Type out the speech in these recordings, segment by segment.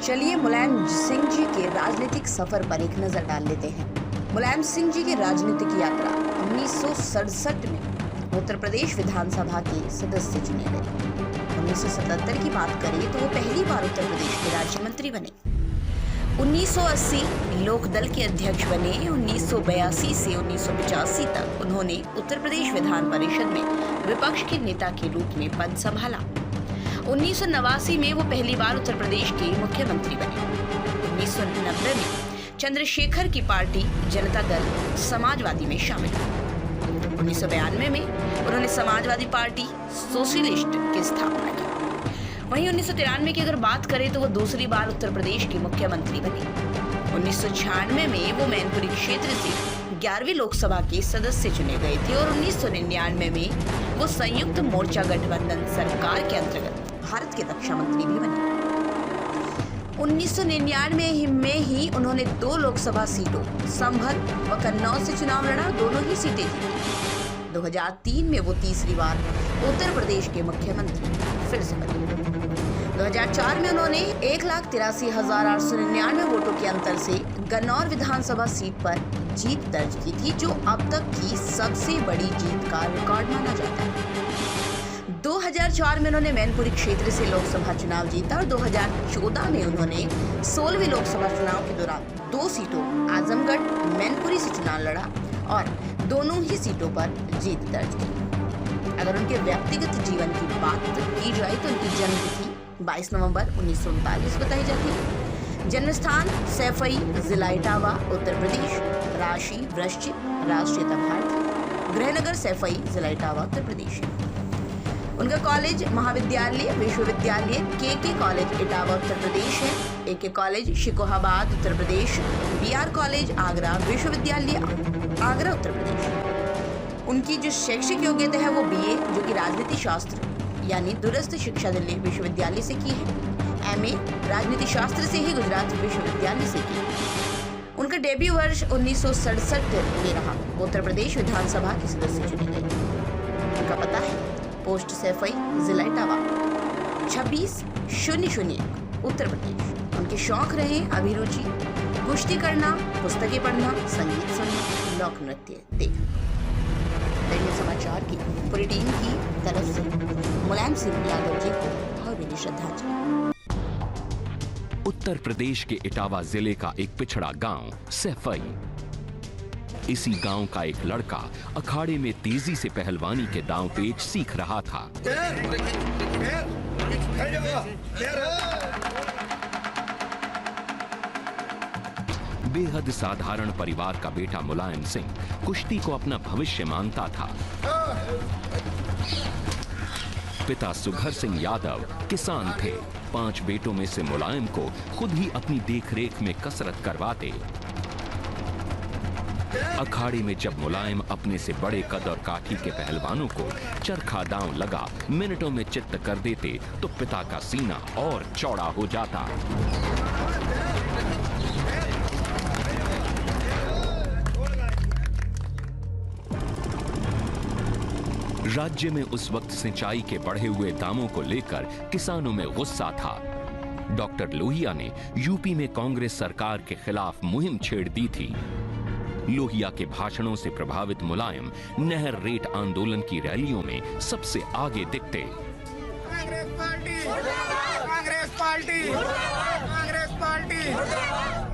चलिए मुलायम सिंह जी के राजनीतिक सफर पर एक नजर डाल लेते हैं। मुलायम सिंह जी की राजनीतिक यात्रा 1967 में उत्तर प्रदेश विधानसभा के सदस्य चुने गए। 1977 की बात करें तो वो पहली बार उत्तर प्रदेश के राज्य मंत्री बने। 1980 लोकदल के अध्यक्ष बने। 1982 से 1985 तक उन्होंने उत्तर प्रदेश विधान परिषद में विपक्ष के नेता के रूप में पद संभाला। 1989 में वो पहली बार उत्तर प्रदेश के मुख्यमंत्री बने। 1990 में चंद्रशेखर की पार्टी जनता दल समाजवादी में शामिल हुई। 1992 में उन्होंने समाजवादी पार्टी सोशलिस्ट की स्थापना की। वहीं 1993 की अगर बात करें तो वो दूसरी बार उत्तर प्रदेश के मुख्यमंत्री बने। 1996 में वो मैनपुरी क्षेत्र से 11वीं लोकसभा के सदस्य चुने गए थे और 1999 में वो संयुक्त मोर्चा गठबंधन सरकार के अंतर्गत भारत के रक्षा मंत्री भी बने। 1999 में ही उन्होंने 2 लोकसभा सीटों संभल व कन्नौज से चुनाव लड़ा, दोनों ही सीटें जीती। 2003 में वो तीसरी बार उत्तर प्रदेश के मुख्यमंत्री फिर से बने। 2004 में उन्होंने 1,83,899 वोटों के अंतर से गन्नौर विधानसभा सीट पर जीत दर्ज की थी, जो अब तक की सबसे बड़ी जीत का रिकॉर्ड माना जाता है। 2004 में उन्होंने मैनपुरी क्षेत्र से लोकसभा चुनाव जीता और 2014 में उन्होंने 16वीं लोकसभा चुनाव के दौरान 2 सीटों आजमगढ़ मैनपुरी से चुनाव लड़ा और दोनों ही सीटों पर जीत दर्ज की। अगर उनके व्यक्तिगत जीवन की बात की जाए तो उनकी जन्म तिथि 22 नवंबर 1939 बताई जाती है। जन्म स्थान सैफई, जिला इटावा, उत्तर प्रदेश। राशि वृश्चिक, राष्ट्रीयता भारतीय। गृहनगर सैफई, जिला इटावा, उत्तर प्रदेश। उनका कॉलेज महाविद्यालय विश्वविद्यालय के कॉलेज इटावा उत्तर प्रदेश है। AK college Shikohabad Uttar Pradesh. BR college Agra विश्वविद्यालय आगरा उत्तर प्रदेश। उनकी जो शैक्षिक योग्यता है वो BA जो कि राजनीति शास्त्र यानी दूरस्थ शिक्षा दिल्ली विश्वविद्यालय से की है। MA राजनीति शास्त्र से ही गुजरात विश्वविद्यालय से की। उनका डेब्यू वर्ष 1967 में रहा। उत्तर प्रदेश विधानसभा के सदस्य चुने गए। उनका पता है पोस्ट सैफई, जिला इटावा 26,001 उत्तर प्रदेश। उनके शौक रहे अभिरुचि कुश्ती करना, पुस्तकें पढ़ना, संगीत सुनना, लोक नृत्य देखना। दैनिक समाचार की पूरी टीम की तरफ से मुलायम सिंह यादव जी को भावभीनी श्रद्धांजलि। उत्तर प्रदेश के इटावा जिले का एक पिछड़ा गांव सैफई। इसी गांव का एक लड़का अखाड़े में तेजी से पहलवानी के दांव पेच सीख रहा था। बेहद साधारण परिवार का बेटा मुलायम सिंह कुश्ती को अपना भविष्य मानता था। पिता सुघर सिंह यादव किसान थे। 5 बेटों में से मुलायम को खुद ही अपनी देखरेख में कसरत करवाते। अखाड़े में जब मुलायम अपने से बड़े कद और काठी के पहलवानों को चरखा दांव लगा मिनटों में चित्त कर देते तो पिता का सीना और चौड़ा हो जाता। राज्य में उस वक्त सिंचाई के बढ़े हुए दामों को लेकर किसानों में गुस्सा था। डॉक्टर लोहिया ने यूपी में कांग्रेस सरकार के खिलाफ मुहिम छेड़ दी थी। लोहिया के भाषणों से प्रभावित मुलायम नहर रेट आंदोलन की रैलियों में सबसे आगे दिखते। Congress party, Congress party, Congress party.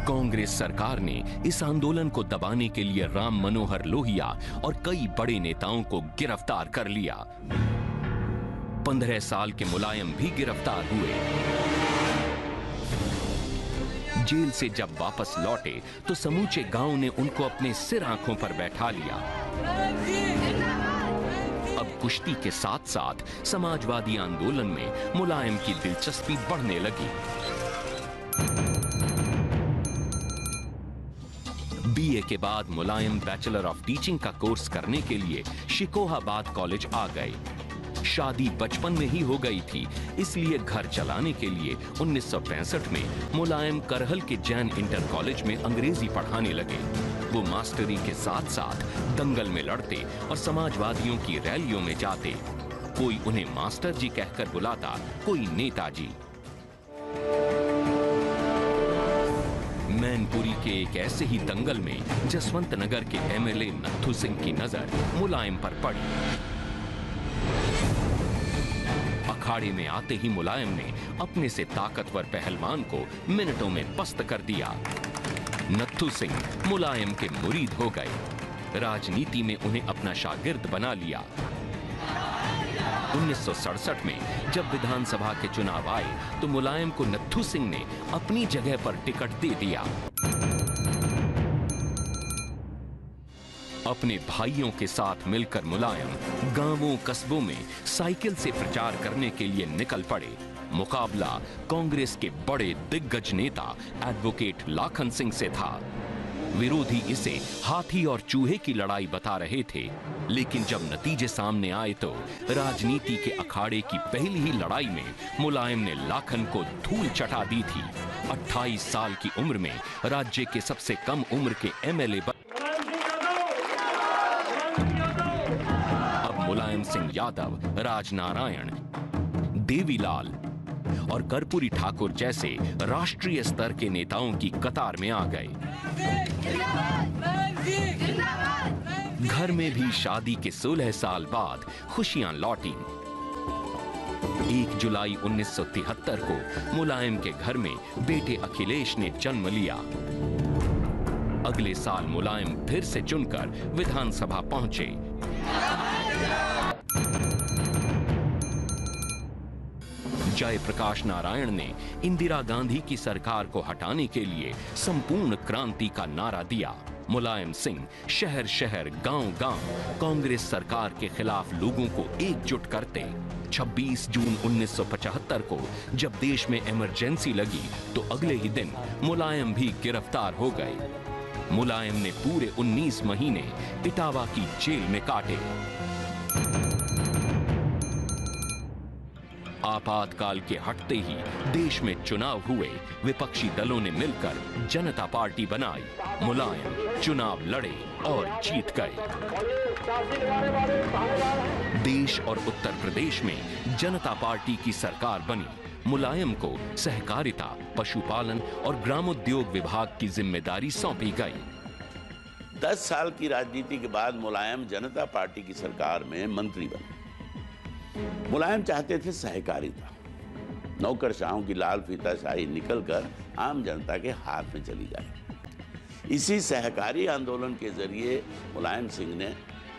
Congress सरकार ने इस आंदोलन को दबाने के लिए राम मनोहर लोहिया और कई बड़े नेताओं को गिरफ्तार कर लिया। 15 साल के मुलायम भी गिरफ्तार हुए। जेल से जब वापस लौटे तो समूचे गांव ने उनको अपने सिर आंखों पर बैठा लिया। अब कुश्ती के साथ साथ समाजवादी आंदोलन में मुलायम की दिलचस्पी बढ़ने लगी। BA के बाद मुलायम बैचलर ऑफ टीचिंग का कोर्स करने के लिए शिकोहाबाद कॉलेज आ गए। शादी बचपन में ही हो गई थी, इसलिए घर चलाने के लिए 1965 में मुलायम करहल के जैन इंटर कॉलेज में अंग्रेजी पढ़ाने लगे। वो मास्टरी के साथ साथ दंगल में लड़ते और समाजवादियों की रैलियों में जाते। कोई उन्हें मास्टर जी कहकर बुलाता, कोई नेताजी। मैनपुरी के एक ऐसे ही दंगल में जसवंत नगर के एमएलए नत्थू सिंह की नजर मुलायम पर पड़ी। अखाड़े में आते ही मुलायम ने अपने से ताकतवर पहलवान को मिनटों में पस्त कर दिया। नत्थू सिंह मुलायम के मुरीद हो गए। राजनीति में उन्हें अपना शागिर्द बना लिया। 1967 में जब विधानसभा के चुनाव आए तो मुलायम को नत्थू सिंह ने अपनी जगह पर टिकट दे दिया। अपने भाइयों के साथ मिलकर मुलायम गांवों कस्बों में साइकिल से प्रचार करने के लिए निकल पड़े। मुकाबला कांग्रेस के बड़े दिग्गज नेता एडवोकेट लाखन सिंह से था। विरोधी इसे हाथी और चूहे की लड़ाई बता रहे थे, लेकिन जब नतीजे सामने आए तो राजनीति के अखाड़े की पहली ही लड़ाई में मुलायम ने लाखन को धूल चटा दी थी। 28 साल की उम्र में राज्य के सबसे कम उम्र के एमएलए अब मुलायम सिंह यादव, राजनारायण, देवीलाल और कर्पूरी ठाकुर जैसे राष्ट्रीय स्तर के नेताओं की कतार में आ गए। घर में भी शादी के 16 साल बाद खुशियां लौटी। 1 जुलाई 1973 को मुलायम के घर में बेटे अखिलेश ने जन्म लिया। अगले साल मुलायम फिर से चुनकर विधानसभा पहुंचे। जयप्रकाश नारायण ने इंदिरा गांधी की सरकार को हटाने के लिए संपूर्ण क्रांति का नारा दिया। मुलायम सिंह शहर शहर गांव गांव कांग्रेस सरकार के खिलाफ लोगों को एकजुट करते। 26 जून 1975 को जब देश में इमरजेंसी लगी तो अगले ही दिन मुलायम भी गिरफ्तार हो गए। मुलायम ने पूरे 19 महीने इटावा की जेल में काटे। आपातकाल के हटते ही देश में चुनाव हुए। विपक्षी दलों ने मिलकर जनता पार्टी बनाई। मुलायम चुनाव लड़े और जीत गए। देश और उत्तर प्रदेश में जनता पार्टी की सरकार बनी। मुलायम को सहकारिता, पशुपालन और ग्रामोद्योग विभाग की जिम्मेदारी सौंपी गई। 10 साल की राजनीति के बाद मुलायम जनता पार्टी की सरकार में मंत्री बने। मुलायम चाहते थे सहकारिता, नौकरशाहों की लाल फीताशाही निकलकर आम जनता के हाथ में चली जाए। इसी सहकारी आंदोलन के जरिए मुलायम सिंह ने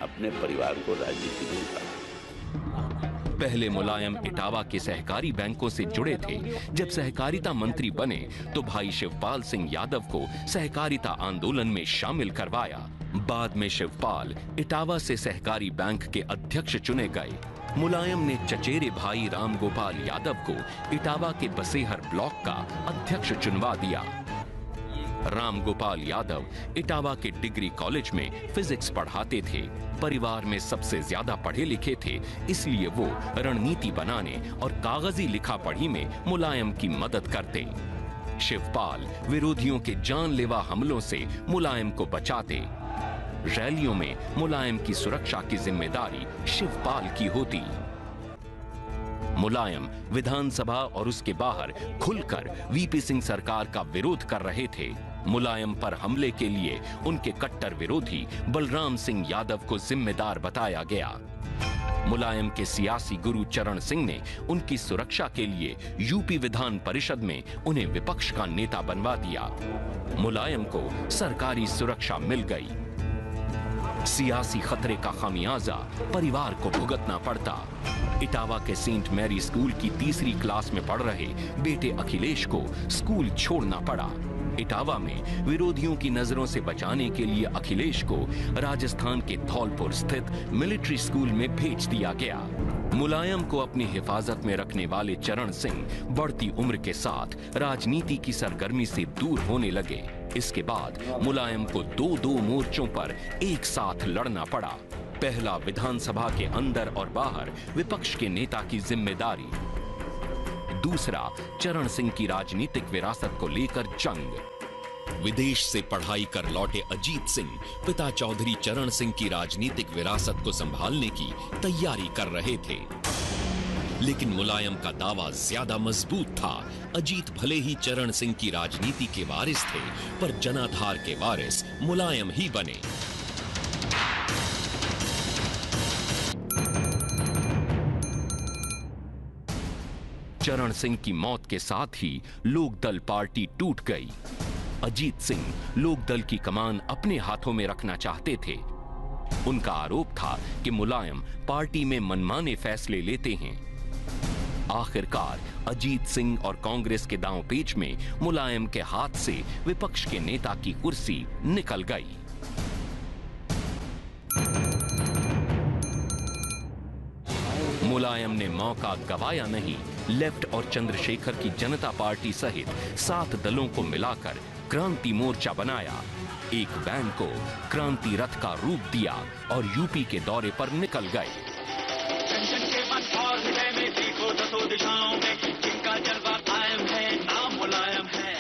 अपने परिवार को राजनीति में उतारा। पहले मुलायम इटावा के सहकारी बैंकों से जुड़े थे। जब सहकारिता मंत्री बने तो भाई शिवपाल सिंह यादव को सहकारिता आंदोलन में शामिल करवाया। बाद में शिवपाल इटावा से सहकारी बैंक के अध्यक्ष चुने गए। मुलायम ने चचेरे भाई रामगोपाल यादव को इटावा के बसेहर ब्लॉक का अध्यक्ष चुनवा दिया। रामगोपाल यादव इटावा के डिग्री कॉलेज में फिजिक्स पढ़ाते थे। परिवार में सबसे ज्यादा पढ़े लिखे थे, इसलिए वो रणनीति बनाने और कागजी लिखा पढ़ी में मुलायम की मदद करते। शिवपाल विरोधियों के जानलेवा हमलों से मुलायम को बचाते। रैलियों में मुलायम की सुरक्षा की जिम्मेदारी शिवपाल की होती। मुलायम विधानसभा और उसके बाहर खुलकर वीपी सिंह सरकार का विरोध कर रहे थे। मुलायम पर हमले के लिए उनके कट्टर विरोधी बलराम सिंह यादव को जिम्मेदार बताया गया। मुलायम के सियासी गुरु चरण सिंह ने उनकी सुरक्षा के लिए यूपी विधान परिषद में उन्हें विपक्ष का नेता बनवा दिया। मुलायम को सरकारी सुरक्षा मिल गई। सियासी खतरे का खामियाजा परिवार को भुगतना पड़ता। इटावा के सेंट मैरी स्कूल की 3री क्लास में पढ़ रहे बेटे अखिलेश को स्कूल छोड़ना पड़ा। इटावा में विरोधियों की नजरों से बचाने के लिए अखिलेश को राजस्थान के धौलपुर स्थित मिलिट्री स्कूल में भेज दिया गया। मुलायम को अपनी हिफाजत में रखने वाले चरण सिंह बढ़ती उम्र के साथ राजनीति की सरगर्मी से दूर होने लगे। इसके बाद मुलायम को 2 मोर्चों पर एक साथ लड़ना पड़ा। पहला विधानसभा के अंदर और बाहर विपक्ष के नेता की जिम्मेदारी, दूसरा चरण सिंह की राजनीतिक विरासत को लेकर जंग। विदेश से पढ़ाई कर लौटे अजीत सिंह पिता चौधरी चरण सिंह की राजनीतिक विरासत को संभालने की तैयारी कर रहे थे। लेकिन मुलायम का दावा ज्यादा मजबूत था। अजीत भले ही चरण सिंह की राजनीति के वारिस थे, पर जनाधार के वारिस मुलायम ही बने। चरण सिंह की मौत के साथ ही लोकदल पार्टी टूट गई। अजीत सिंह लोकदल की कमान अपने हाथों में रखना चाहते थे। उनका आरोप था कि मुलायम पार्टी में मनमाने फैसले लेते हैं। आखिरकार अजीत सिंह और कांग्रेस के दांवपेच में मुलायम के हाथ से विपक्ष के नेता की कुर्सी निकल गई। मुलायम ने मौका गवाया नहीं। लेफ्ट और चंद्रशेखर की जनता पार्टी सहित 7 दलों को मिलाकर क्रांति मोर्चा बनाया। एक बैंड को क्रांति रथ का रूप दिया और यूपी के दौरे पर निकल गए। जन के मन और हृदय में देखो दसों दिशाओं में जिनका जलवा कायम है, नाम मुलायम है।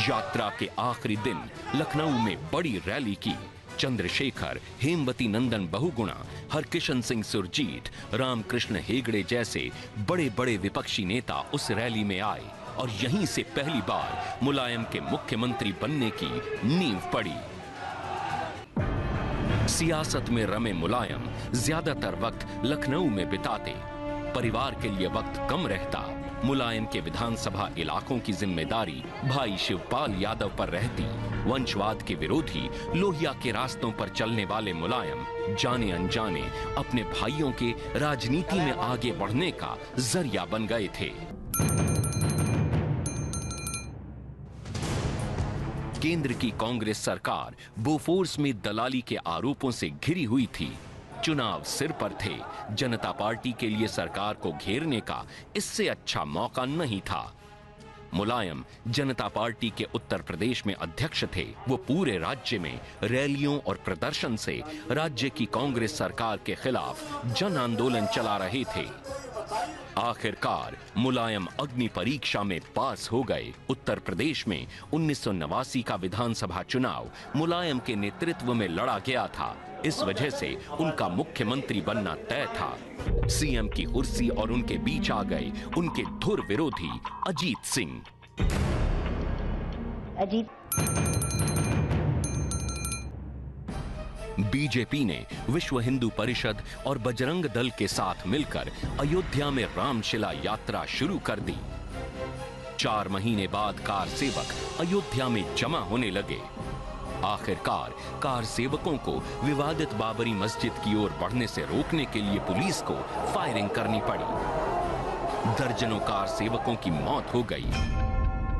यात्रा के आखिरी दिन लखनऊ में बड़ी रैली की। चंद्रशेखर, हेमवती नंदन बहुगुणा, हरकिशन सिंह सुरजीत, रामकृष्ण हेगड़े जैसे बड़े बड़े विपक्षी नेता उस रैली में आए और यहीं से पहली बार मुलायम के मुख्यमंत्री बनने की नींव पड़ी। सियासत में रमे मुलायम ज्यादातर वक्त लखनऊ में बिताते। परिवार के लिए वक्त कम रहता। मुलायम के विधानसभा इलाकों की जिम्मेदारी भाई शिवपाल यादव पर रहती। वंशवाद के विरोधी लोहिया के रास्तों पर चलने वाले मुलायम जाने अनजाने अपने भाइयों के राजनीति में आगे बढ़ने का जरिया बन गए थे। केंद्र की कांग्रेस सरकार बोफोर्स में दलाली के आरोपों से घिरी हुई थी। चुनाव सिर पर थे। जनता पार्टी के लिए सरकार को घेरने का इससे अच्छा मौका नहीं था। मुलायम जनता पार्टी के उत्तर प्रदेश में अध्यक्ष थे। वो पूरे राज्य में रैलियों और प्रदर्शन से राज्य की कांग्रेस सरकार के खिलाफ जन आंदोलन चला रहे थे। आखिरकार मुलायम अग्नि परीक्षा में पास हो गए। उत्तर प्रदेश में 1989 का विधानसभा चुनाव मुलायम के नेतृत्व में लड़ा गया था। इस वजह से उनका मुख्यमंत्री बनना तय था। सीएम की कुर्सी और उनके बीच आ गए उनके धुर विरोधी अजीत सिंह। बीजेपी ने विश्व हिंदू परिषद और बजरंग दल के साथ मिलकर अयोध्या में रामशिला यात्रा शुरू कर दी। 4 महीने बाद कार सेवक अयोध्या में जमा होने लगे। आखिरकार कार सेवकों को विवादित बाबरी मस्जिद की ओर बढ़ने से रोकने के लिए पुलिस को फायरिंग करनी पड़ी। दर्जनों कार सेवकों की मौत हो गई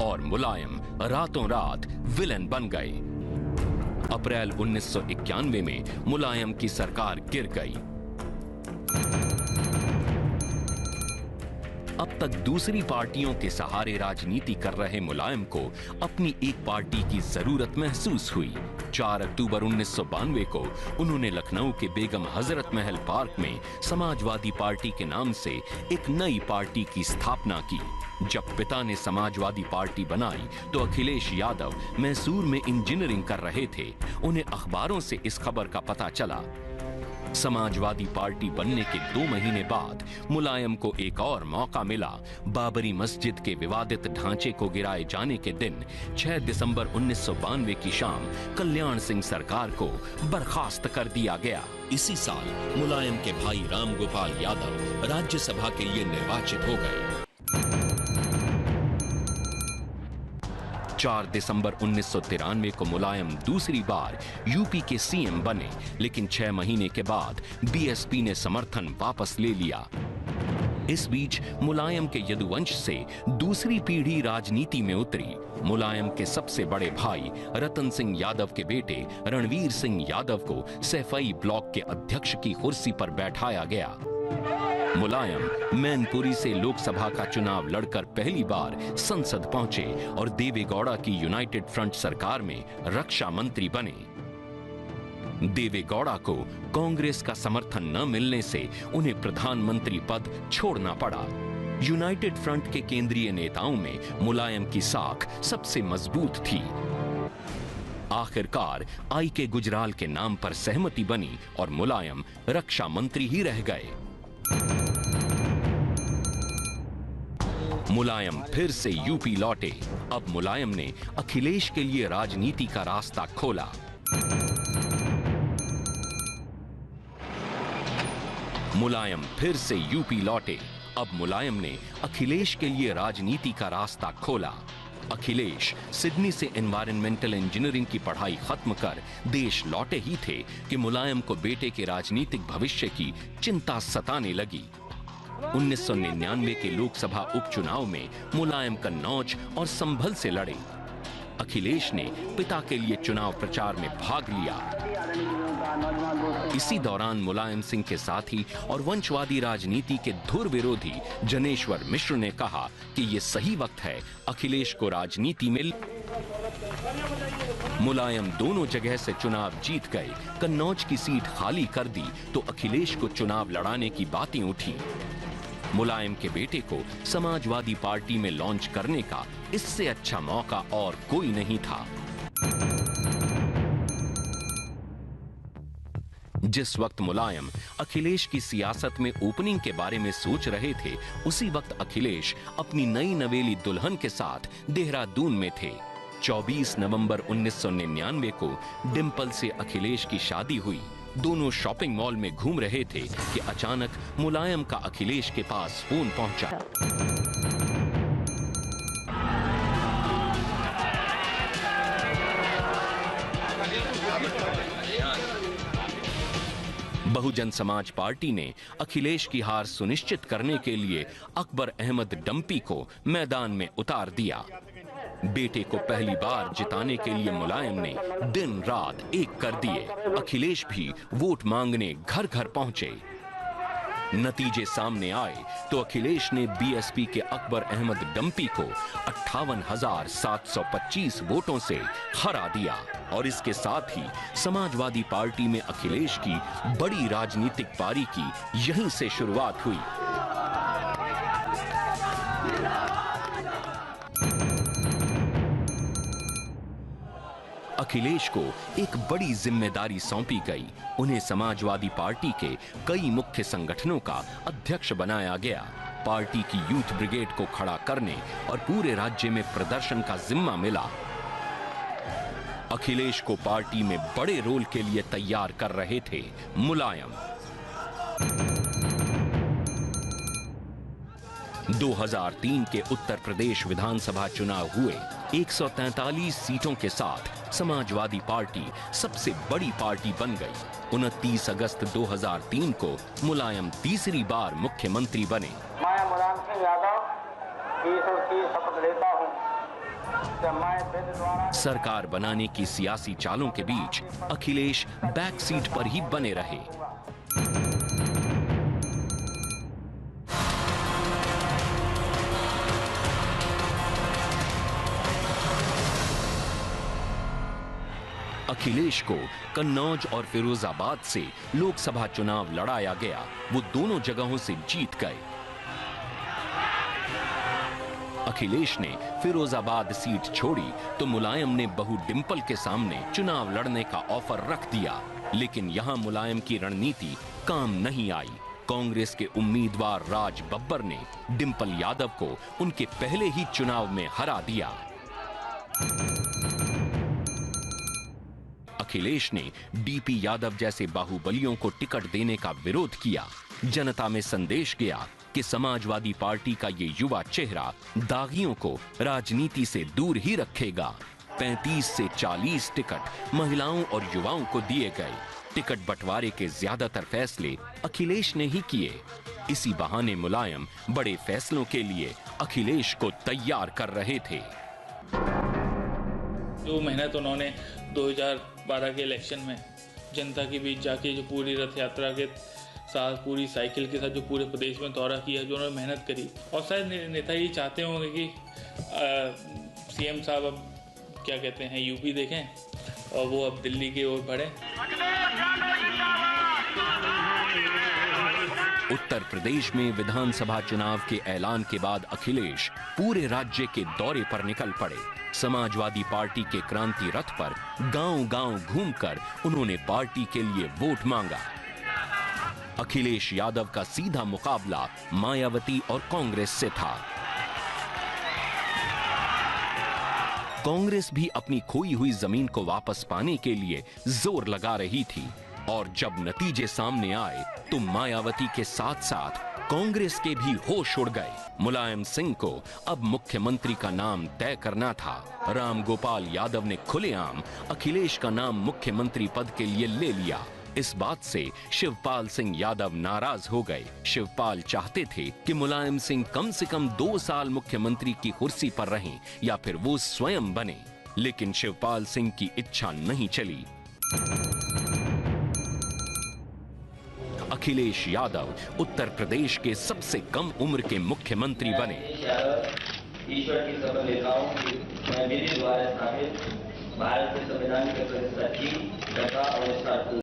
और मुलायम रातों रात विलेन बन गए। अप्रैल 1991 में मुलायम की सरकार गिर गई। अब तक दूसरी पार्टियों के सहारे राजनीति कर रहे मुलायम को अपनी एक पार्टी की जरूरत महसूस हुई। 4 अक्टूबर 1992 को उन्होंने लखनऊ के बेगम हजरत महल पार्क में समाजवादी पार्टी के नाम से एक नई पार्टी की स्थापना की। जब पिता ने समाजवादी पार्टी बनाई तो अखिलेश यादव मैसूर में इंजीनियरिंग कर रहे थे। उन्हें अखबारों से इस खबर का पता चला। समाजवादी पार्टी बनने के 2 महीने बाद मुलायम को एक और मौका मिला। बाबरी मस्जिद के विवादित ढांचे को गिराए जाने के दिन 6 दिसंबर 1992 की शाम कल्याण सिंह सरकार को बर्खास्त कर दिया गया। इसी साल मुलायम के भाई राम गोपाल यादव राज्यसभा के लिए निर्वाचित हो गए। 4 दिसंबर 1993 को मुलायम दूसरी बार यूपी के सीएम बने, लेकिन 6 महीने के बाद बीएसपी ने समर्थन वापस ले लिया। इस बीच मुलायम के यदुवंश से दूसरी पीढ़ी राजनीति में उतरी। मुलायम के सबसे बड़े भाई रतन सिंह यादव के बेटे रणवीर सिंह यादव को सैफई ब्लॉक के अध्यक्ष की कुर्सी पर बैठाया गया। मुलायम मैनपुरी से लोकसभा का चुनाव लड़कर पहली बार संसद पहुंचे और देवेगौड़ा की यूनाइटेड फ्रंट सरकार में रक्षा मंत्री बने। देवेगौड़ा को कांग्रेस का समर्थन न मिलने से उन्हें प्रधानमंत्री पद छोड़ना पड़ा। यूनाइटेड फ्रंट के केंद्रीय नेताओं में मुलायम की साख सबसे मजबूत थी। आखिरकार आई.के. गुजराल के नाम पर सहमति बनी और मुलायम रक्षा मंत्री ही रह गए। मुलायम फिर से यूपी लौटे। अब मुलायम ने अखिलेश के लिए राजनीति का रास्ता खोला। मुलायम फिर से यूपी लौटे। अब मुलायम ने अखिलेश के लिए राजनीति का रास्ता खोला। अखिलेश सिडनी से एनवायरमेंटल इंजीनियरिंग की पढ़ाई खत्म कर देश लौटे ही थे कि मुलायम को बेटे के राजनीतिक भविष्य की चिंता सताने लगी। 1999 के लोकसभा उपचुनाव में मुलायम कन्नौज और संभल से लड़े। अखिलेश ने पिता के लिए चुनाव प्रचार में भाग लिया। इसी दौरान मुलायम सिंह के साथी और वंशवादी राजनीति के धुर विरोधी जनेश्वर मिश्र ने कहा कि ये सही वक्त है अखिलेश को राजनीति में। मुलायम दोनों जगह से चुनाव जीत गए। कन्नौज की सीट खाली कर दी तो अखिलेश को चुनाव लड़ाने की बातें उठी। मुलायम के बेटे को समाजवादी पार्टी में लॉन्च करने का इससे अच्छा मौका और कोई नहीं था। जिस वक्त मुलायम अखिलेश की सियासत में ओपनिंग के बारे में सोच रहे थे, उसी वक्त अखिलेश अपनी नई नवेली दुल्हन के साथ देहरादून में थे। 24 नवंबर 1999 को डिंपल से अखिलेश की शादी हुई। दोनों शॉपिंग मॉल में घूम रहे थे कि अचानक मुलायम का अखिलेश के पास फोन पहुंचा। बहुजन समाज पार्टी ने अखिलेश की हार सुनिश्चित करने के लिए अकबर अहमद डंपी को मैदान में उतार दिया। बेटे को पहली बार जिताने के लिए मुलायम ने दिन रात एक कर दिए। अखिलेश भी वोट मांगने घर घर पहुंचे। नतीजे सामने आए तो अखिलेश ने बीएसपी के अकबर अहमद डंपी को 58,725 वोटों से हरा दिया और इसके साथ ही समाजवादी पार्टी में अखिलेश की बड़ी राजनीतिक पारी की यहीं से शुरुआत हुई। अखिलेश को एक बड़ी जिम्मेदारी सौंपी गई। उन्हें समाजवादी पार्टी के कई मुख्य संगठनों का अध्यक्ष बनाया गया। पार्टी की यूथ ब्रिगेड को खड़ा करने और पूरे राज्य में प्रदर्शन का जिम्मा मिला। अखिलेश को पार्टी में बड़े रोल के लिए तैयार कर रहे थे मुलायम। 2003 के उत्तर प्रदेश विधानसभा चुनाव हुए। 143 सीटों के साथ समाजवादी पार्टी सबसे बड़ी पार्टी बन गई। 29 अगस्त 2003 को मुलायम तीसरी बार मुख्यमंत्री बने। मैं मुलायम सिंह यादव की शपथ लेता हूं कि मैं वेद द्वारा सरकार बनाने की सियासी चालों के बीच अखिलेश बैक सीट पर ही बने रहे। अखिलेश को कन्नौज और फिरोजाबाद से लोकसभा चुनाव लड़ाया गया। वो दोनों जगहों से जीत गए। अखिलेश ने फिरोजाबाद सीट छोड़ी तो मुलायम ने बहू डिंपल के सामने चुनाव लड़ने का ऑफर रख दिया, लेकिन यहां मुलायम की रणनीति काम नहीं आई। कांग्रेस के उम्मीदवार राज बब्बर ने डिंपल यादव को उनके पहले ही चुनाव में हरा दिया। अखिलेश ने डीपी यादव जैसे बाहुबलियों को टिकट देने का विरोध किया। जनता में संदेश गया कि समाजवादी पार्टी का ये युवा चेहरा दागियों को राजनीति से दूर ही रखेगा। 35 से 40 टिकट महिलाओं और युवाओं को दिए गए। टिकट बंटवारे के ज्यादातर फैसले अखिलेश ने ही किए। इसी बहाने मुलायम बड़े फैसलों के लिए अखिलेश को तैयार कर रहे थे। जो मेहनत उन्होंने 2012 के इलेक्शन में जनता के बीच जाके जो पूरी रथ यात्रा के साथ पूरी साइकिल के साथ जो पूरे प्रदेश में दौरा किया, जो उन्होंने मेहनत करी, और शायद नेता ये चाहते होंगे कि सीएम साहब अब क्या कहते हैं यूपी देखें और वो अब दिल्ली की ओर बढ़े। उत्तर प्रदेश में विधानसभा चुनाव के ऐलान के बाद अखिलेश पूरे राज्य के दौरे पर निकल पड़े। समाजवादी पार्टी के क्रांति रथ पर गांव-गांव घूमकर उन्होंने पार्टी के लिए वोट मांगा। अखिलेश यादव का सीधा मुकाबला मायावती और कांग्रेस से था। कांग्रेस भी अपनी खोई हुई जमीन को वापस पाने के लिए जोर लगा रही थी और जब नतीजे सामने आए तो मायावती के साथ साथ कांग्रेस के भी होश उड़ गए। मुलायम सिंह को अब मुख्यमंत्री का नाम तय करना था। राम गोपाल यादव ने खुलेआम अखिलेश का नाम मुख्यमंत्री पद के लिए ले लिया। इस बात से शिवपाल सिंह यादव नाराज हो गए। शिवपाल चाहते थे कि मुलायम सिंह कम से कम 2 साल मुख्यमंत्री की कुर्सी पर रहें या फिर वो स्वयं बने, लेकिन शिवपाल सिंह की इच्छा नहीं चली। अखिलेश यादव उत्तर प्रदेश के सबसे कम उम्र के मुख्यमंत्री बने। ईश्वर की शपथ लेता हूं कि मैं विधि द्वारा स्थापित भारत के संविधान के प्रति सच्ची, श्रद्धा और निष्ठा